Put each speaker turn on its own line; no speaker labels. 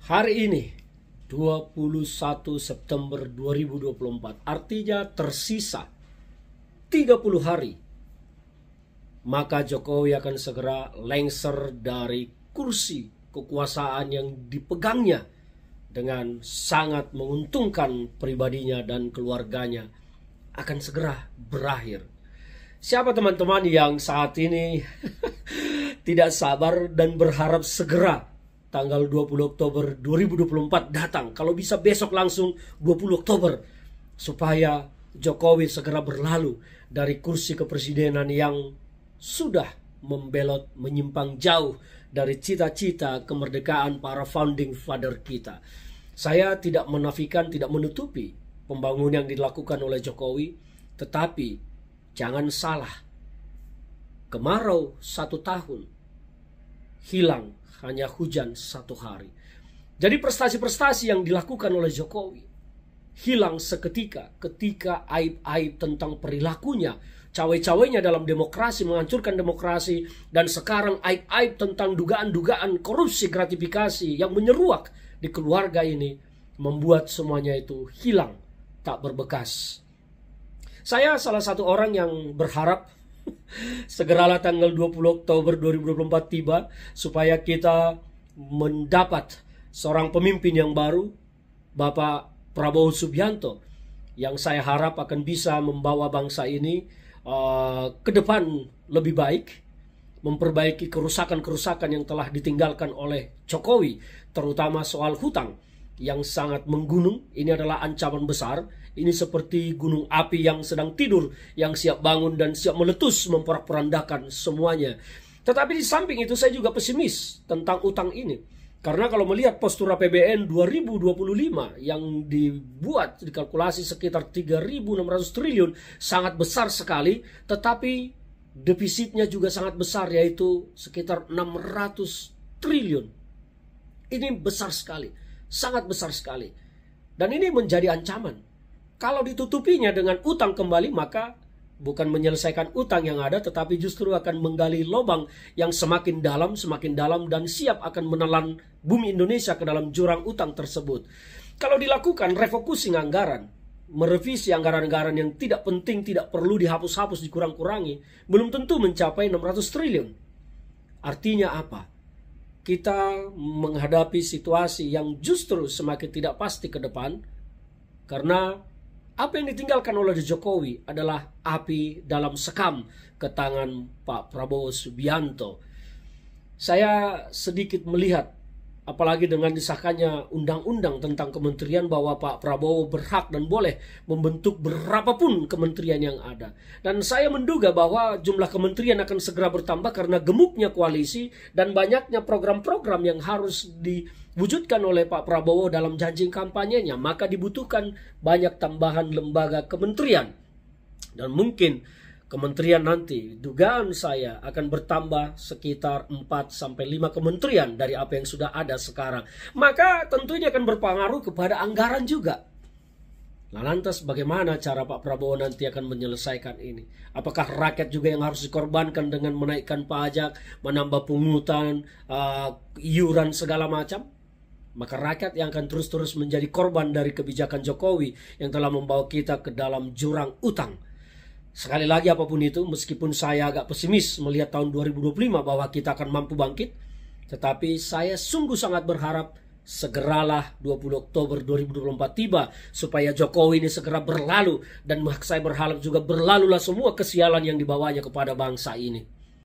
Hari ini 21 September 2024, artinya tersisa 30 hari, maka Jokowi akan segera lengser dari kursi kekuasaan yang dipegangnya dengan sangat menguntungkan pribadinya dan keluarganya akan segera berakhir. Siapa teman-teman yang saat ini tidak sabar dan berharap segera tanggal 20 Oktober 2024 datang, kalau bisa besok langsung 20 Oktober, supaya Jokowi segera berlalu dari kursi kepresidenan yang sudah membelot menyimpang jauh dari cita-cita kemerdekaan para founding father kita. Saya tidak menafikan, tidak menutupi pembangunan yang dilakukan oleh Jokowi, tetapi jangan salah, kemarau 1 tahun, hilang hanya hujan 1 hari. Jadi prestasi-prestasi yang dilakukan oleh Jokowi hilang seketika ketika aib-aib tentang perilakunya, cawe-cawenya dalam demokrasi, menghancurkan demokrasi, dan sekarang aib-aib tentang dugaan-dugaan korupsi gratifikasi yang menyeruak di keluarga ini membuat semuanya itu hilang tak berbekas. Saya salah satu orang yang berharap segeralah tanggal 20 Oktober 2024 tiba, supaya kita mendapat seorang pemimpin yang baru, Bapak Prabowo Subianto, yang saya harap akan bisa membawa bangsa ini ke depan lebih baik, memperbaiki kerusakan-kerusakan yang telah ditinggalkan oleh Jokowi, terutama soal hutang yang sangat menggunung. Ini adalah ancaman besar. Ini seperti gunung api yang sedang tidur, yang siap bangun dan siap meletus, memporak-porandakan semuanya. Tetapi di samping itu saya juga pesimis tentang utang ini. Karena kalau melihat postur APBN 2025 yang dibuat, dikalkulasi sekitar 3.600 triliun, sangat besar sekali. Tetapi defisitnya juga sangat besar, yaitu sekitar 600 triliun. Ini besar sekali, sangat besar sekali. Dan ini menjadi ancaman. Kalau ditutupinya dengan utang kembali, maka bukan menyelesaikan utang yang ada, tetapi justru akan menggali lubang yang semakin dalam, dan siap akan menelan bumi Indonesia ke dalam jurang utang tersebut. Kalau dilakukan refocusing anggaran, merevisi anggaran-anggaran yang tidak penting, tidak perlu dihapus-hapus, dikurang-kurangi, belum tentu mencapai 600 triliun. Artinya apa? Kita menghadapi situasi yang justru semakin tidak pasti ke depan, karena apa yang ditinggalkan oleh Jokowi adalah api dalam sekam ke tangan Pak Prabowo Subianto. Saya sedikit melihat, apalagi dengan disahkannya undang-undang tentang kementerian, bahwa Pak Prabowo berhak dan boleh membentuk berapapun kementerian yang ada. Dan saya menduga bahwa jumlah kementerian akan segera bertambah karena gemuknya koalisi dan banyaknya program-program yang harus diwujudkan oleh Pak Prabowo dalam janji kampanyenya. Maka dibutuhkan banyak tambahan lembaga kementerian. Dan mungkin kementerian nanti, dugaan saya, akan bertambah sekitar 4-5 kementerian dari apa yang sudah ada sekarang. Maka tentu ini akan berpengaruh kepada anggaran juga. Nah, lantas bagaimana cara Pak Prabowo nanti akan menyelesaikan ini? Apakah rakyat juga yang harus dikorbankan dengan menaikkan pajak, menambah pungutan, iuran segala macam? Maka rakyat yang akan terus-terus menjadi korban dari kebijakan Jokowi yang telah membawa kita ke dalam jurang utang. Sekali lagi, apapun itu, meskipun saya agak pesimis melihat tahun 2025 bahwa kita akan mampu bangkit, tetapi saya sungguh sangat berharap segeralah 20 Oktober 2024 tiba, supaya Jokowi ini segera berlalu, dan saya berharap juga berlalulah semua kesialan yang dibawanya kepada bangsa ini.